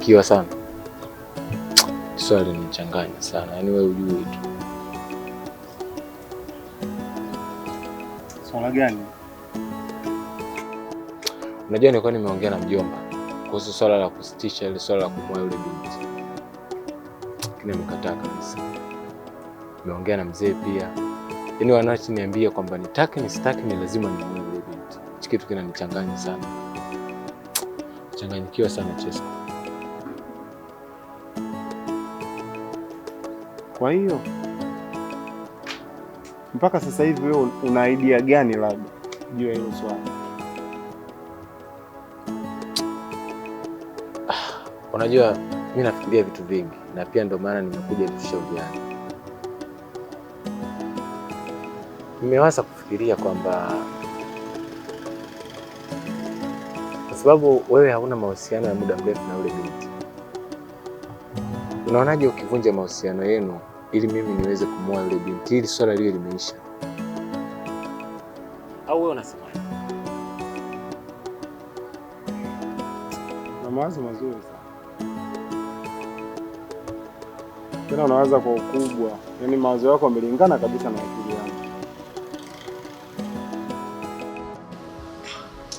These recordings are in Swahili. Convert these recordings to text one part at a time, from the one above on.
kuchanganyikiwa sana. Swali linachanganya sana. Yaani wewe hujui tu. Swala gani? Unajua nilikuwa nimeongea na mjomba kuhusu swala la kusitisha ile swala la kumwoa yule binti. Lakini amekataa kabisa. Nimeongea na mzee pia. Yaani wanachoniambia kwamba nitake nisitake ni lazima nimwoe yule binti. Hicho kitu kinanichanganya sana. Changanyikiwa sana Chesko. Kwa hiyo mpaka sasa hivi wewe una idea gani labda juu ya hilo swala? Unajua mimi nafikiria vitu vingi na pia ndio maana nimekuja tushauriane. Nimewaza kufikiria kwamba kwa sababu wewe hauna mahusiano ya muda mrefu na yule binti. Unaonaje ukivunja mahusiano yenu ili mimi niweze kumwoa yule binti ili swala lile limeisha? Au wewe unasemaje? Na mawazo mazuri sana. Tena unawaza kwa ukubwa. Yaani mawazo yako yamelingana kabisa na akili yangu.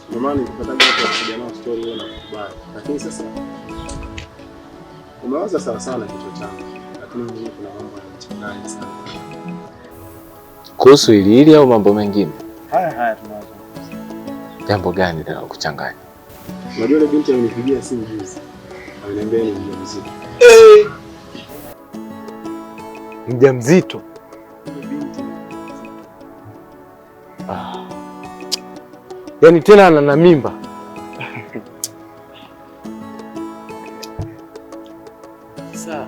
Ndio maana nikipata watu wakija nao story hiyo na kukubali. Lakini sasa umewaza sawa sana kichwa changu. Lakini mimi kuna mambo yanachanganya sana. Kuhusu hili au mambo mengine? Haya tunawaza. Jambo gani linalokuchanganya? Unajua ile binti alinipigia simu juzi. Aliniambia ni mjamzito. Mjamzito? Ile binti. Yaani tena ana mimba. Sasa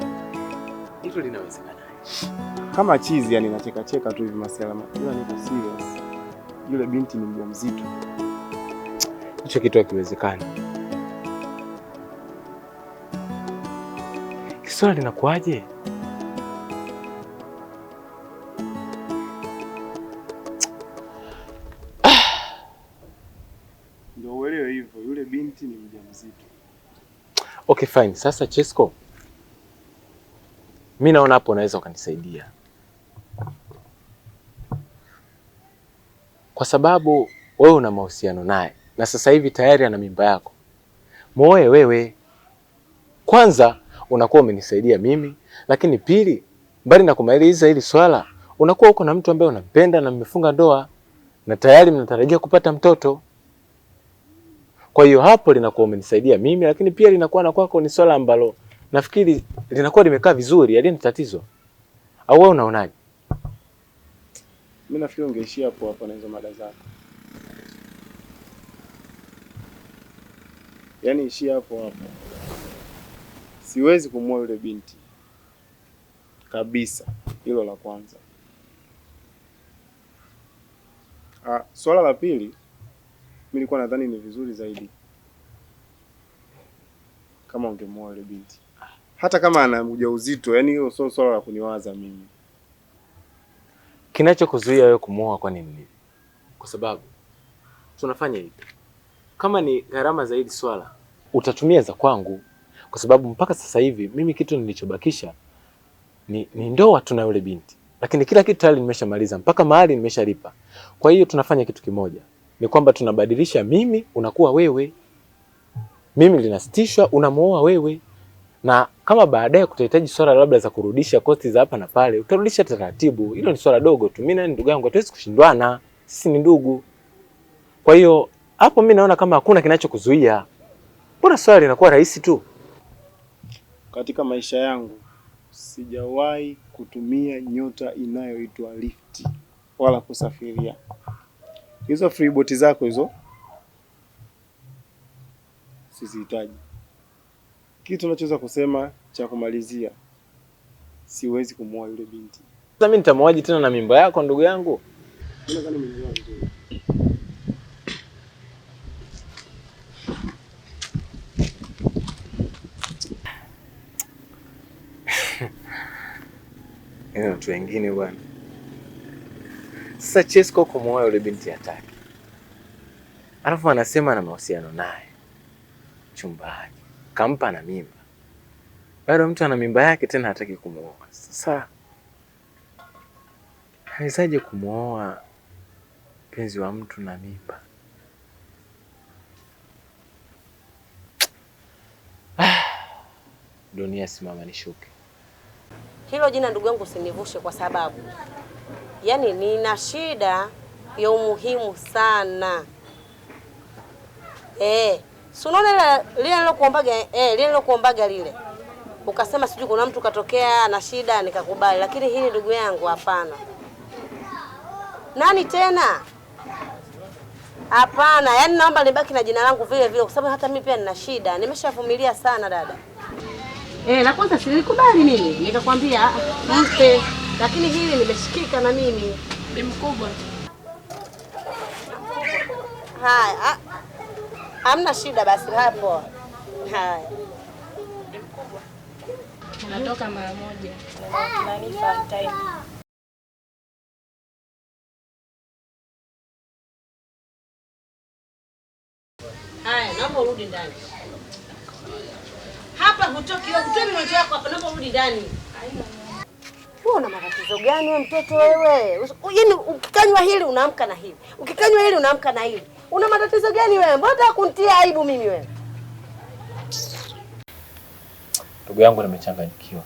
hilo linawezekana. Kama chizi yani nacheka cheka tu hivi masela. Ila niko serious. Yule binti ni mjamzito. Hicho kitu hakiwezekani. Swala linakuaje? Ndio uelewe hivyo, yule binti ni mjamzito. Okay fine. Sasa Chesko, mimi naona hapo unaweza ukanisaidia. Kwa sababu wewe una mahusiano naye na sasa hivi tayari ana mimba yako. Muoe wewe. Kwanza unakuwa umenisaidia mimi, lakini pili, mbali na kumaliza hili swala, unakuwa uko na mtu ambaye unampenda na mmefunga ndoa na tayari mnatarajia kupata mtoto. Kwa hiyo hapo linakuwa umenisaidia mimi, lakini pia linakuwa na kwako ni swala ambalo nafikiri linakuwa limekaa vizuri, halina tatizo. Au wewe unaonaje? Mimi nafikiri ungeishia hapo hapa na hizo mada zako. Yaani ishia hapo hapo. Siwezi kumwoa yule binti. Kabisa. Hilo la kwanza. Swala la pili, mimi nilikuwa nadhani ni vizuri zaidi kama ungemwoa yule binti. Hata kama ana ujauzito, yani hiyo sio swala la kuniwaza mimi. Kinachokuzuia wewe kumwoa kwa nini? Kwa sababu tunafanya hivi. Kama ni gharama zaidi swala, utatumia za kwangu. Kwa sababu mpaka sasa hivi mimi kitu nilichobakisha ni ndoa tu na yule binti. Lakini kila kitu tayari nimeshamaliza, mpaka mahali nimeshalipa. Kwa hiyo tunafanya kitu kimoja. Ni kwamba tunabadilisha, mimi unakuwa wewe. Mimi linasitishwa, unamuoa wewe. Na kama baadaye kutahitaji swala labda za kurudisha kosti za hapa na pale, utarudisha taratibu. Hilo ni swala dogo tu. Mimi na ndugu yangu hatuwezi kushindwana. Sisi ni ndugu. Kwa hiyo hapo mimi naona kama hakuna kinachokuzuia. Mbona swali linakuwa rahisi tu? Katika maisha yangu sijawahi kutumia nyota inayoitwa lifti wala kusafiria. Hizo free boat zako hizo sizihitaji. Kitu tunachoweza kusema cha kumalizia, siwezi kumwoa yule binti. Sasa mimi nitamwoaje tena na mimba yako ndugu yangu? Nadhani mimi vizuri. Watu wengine bwana. Sasa Chesko kumwoa yule binti hataki. Alafu anasema ana mahusiano naye chumbani. Kampa na mimba. Bado mtu ana mimba yake tena hataki kumuoa. Sasa hawezaje kumuoa mpenzi wa mtu na mimba? Dunia simama nishuke. Hilo jina ndugu yangu usinivushe, kwa sababu yaani nina shida ya umuhimu sana. Si unaona lile nilokuombaga lile. Ukasema sijui kuna mtu katokea na shida nikakubali, lakini hili ndugu yangu hapana. Nani tena? Hapana, yaani naomba libaki na jina langu vile vile, kwa sababu hata mimi pia nina shida. Nimeshavumilia sana dada. Na kwanza silikubali mimi, nikakwambia mpe, lakini hili nimeshikika na mimi. Ni mkubwa. Haya, hamna shida basi hapo. Haya. Ni mkubwa. Unatoka mara moja. Nani fun time. Haya, naomba urudi ndani. Hapa hutoki wewe, kutoa mioyo yako hapa, naomba urudi ndani. Wewe una matatizo gani wewe mtoto wewe? Yaani ukikanywa hili unaamka na hili. Ukikanywa hili unaamka na hili. Una matatizo gani wewe? Mbona unataka kunitia aibu mimi wewe? Ndugu yangu nimechanganyikiwa.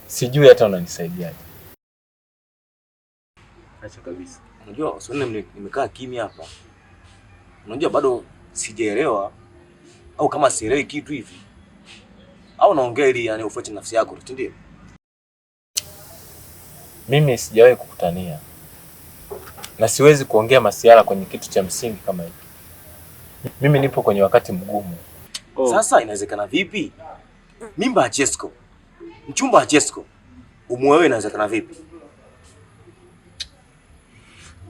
Sijui hata unanisaidiaje. Acha kabisa. Unajua usione nimekaa kimya hapa. Unajua bado sijaelewa au kama sielewi kitu hivi. Au naongea ili yani ufuate nafsi yako, ndio? Mimi sijawahi kukutania. Na siwezi kuongea masiala kwenye kitu cha msingi kama hiki. Mimi nipo kwenye wakati mgumu. Sasa inawezekana vipi? Mimba ya Chesco. Mchumba wa Chesco. Umuoe inawezekana vipi?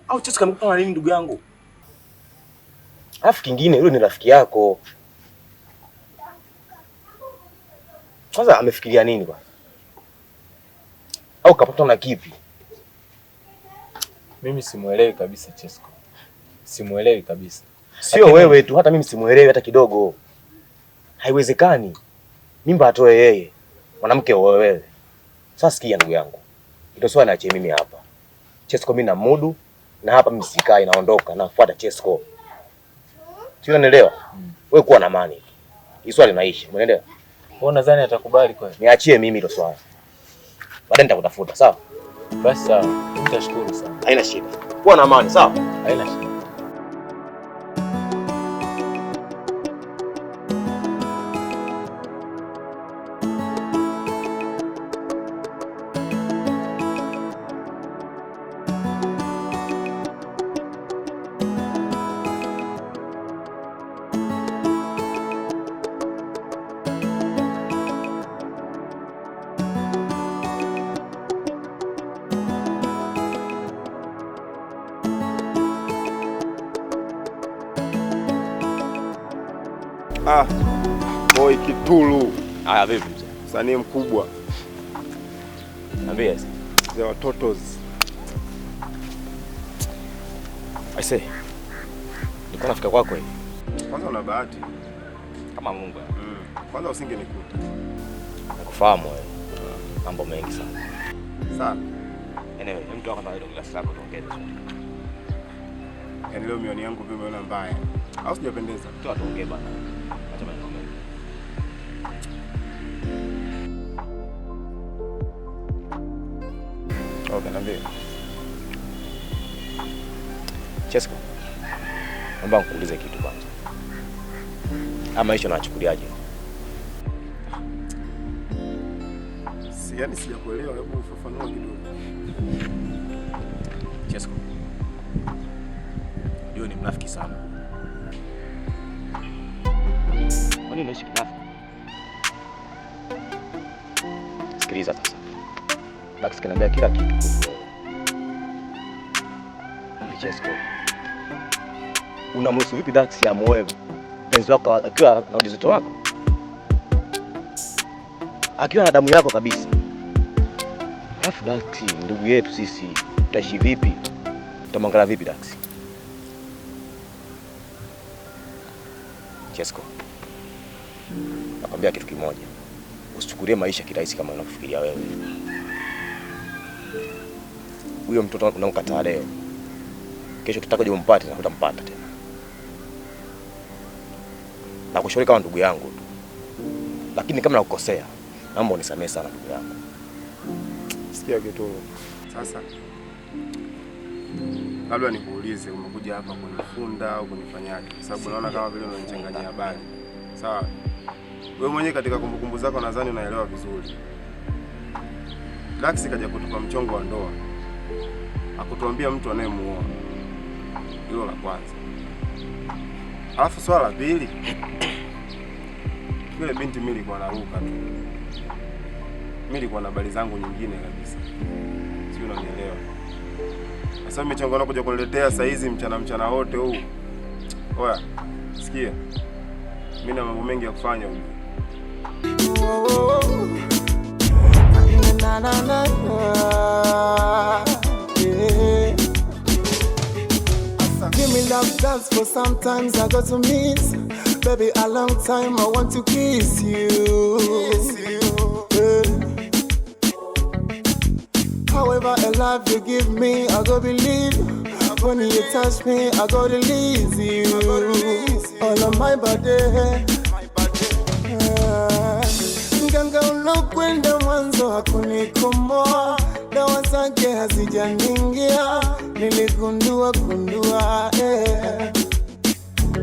Au Chesco amekupa nini ndugu yangu? Alafu kingine yule ni rafiki yako. Kwanza amefikiria nini bwana? Au kapata na kipi? Mimi simuelewi kabisa Chesco. Simuelewi kabisa. Sio wewe tu, hata mimi simuelewi hata kidogo. Haiwezekani. Mimba atoe yeye. Mwanamke wewe. Sasa sikia ndugu yangu. Ndio swali naache mimi hapa. Chesco mimi na mudu na hapa mimi sikai, naondoka nafuata Chesco. Sio unanielewa? Wewe kuwa na amani. Hii swali naisha, umeelewa? Wewe nadhani atakubali kweli? Niachie mimi hilo swali. Baadaye nitakutafuta, sawa? Basi sawa. Nitashukuru sana. Haina shida. Kuwa na amani, sawa? Haina shida. Boy Kitulu. Haya vipi mzee? Msanii mkubwa. Niambie sasa. Mzee wa Totos. Aise. Niko nafika kwako hivi. Kwanza una bahati. Kama Mungu. Kwanza usingenikuta. Nakufahamu wewe. Mambo mengi sana. Sana. Anyway, mtu wako na ile glasi lako tuongee vizuri. Yaani leo mioni yangu pia umeona mbaya. Au sijapendeza? Tu tuongee bana. Acha maneno mengi. Okay, niambie. Chesco. Naomba nikuulize kitu kwanza. Ama hicho unachukuliaje? Yaani sijakuelewa, hebu ufafanue kidogo. Chesco. Yule ni mnafiki sana. Kwani unaishi kinafiki? Sikiliza sasa. Dax kaniambia kila kitu kuhusu wewe. Chesco. Unamruhusu vipi Dax amuoe mpenzi wako akiwa na ujauzito wako? Akiwa na damu yako kabisa. Alafu Dax ndugu yetu sisi, tutaishi vipi? Tutamwangalia vipi Dax? Chesco. Nakwambia kitu kimoja. usichukulie maisha kirahisi kama unafikiria wewe. Huyo mtoto unamkataa leo, kesho tutakuja umpate na utampata tena. Na kushauri kama ndugu yangu tu. Lakini kama nakukosea, naomba unisamehe sana ndugu yangu. Sikia kitu. Sasa labda nikuulize, umekuja hapa kunifunda au kunifanyaje? Kwa sababu naona kama vile unanichanganyia habari. Sawa. Wewe mwenyewe katika kumbukumbu zako nadhani unaelewa vizuri. Dax kaja kutupa mchongo wa ndoa. Hakutuambia mtu anayemuoa. Hilo la kwanza. Alafu swala la pili, yule binti mimi nilikuwa naruka tu. Mimi nilikuwa na habari zangu nyingine kabisa. Sio, unanielewa? Sasa michongo na kuja kuniletea saa hizi mchana wote huu. Oya, sikia. Mimi na mambo mengi ya kufanya huko. Na na na. Give me love dance for sometimes I got to miss. Baby, a long time I want to kiss you. However, a love you give me, I go believe. When you touch me, I go release you. All on my body. Nganga ulokwenda mwanzo hakunikomoa, dawa zake hazijaningia, niligundua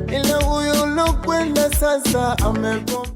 ila huyu ulokwenda sasa amegoma.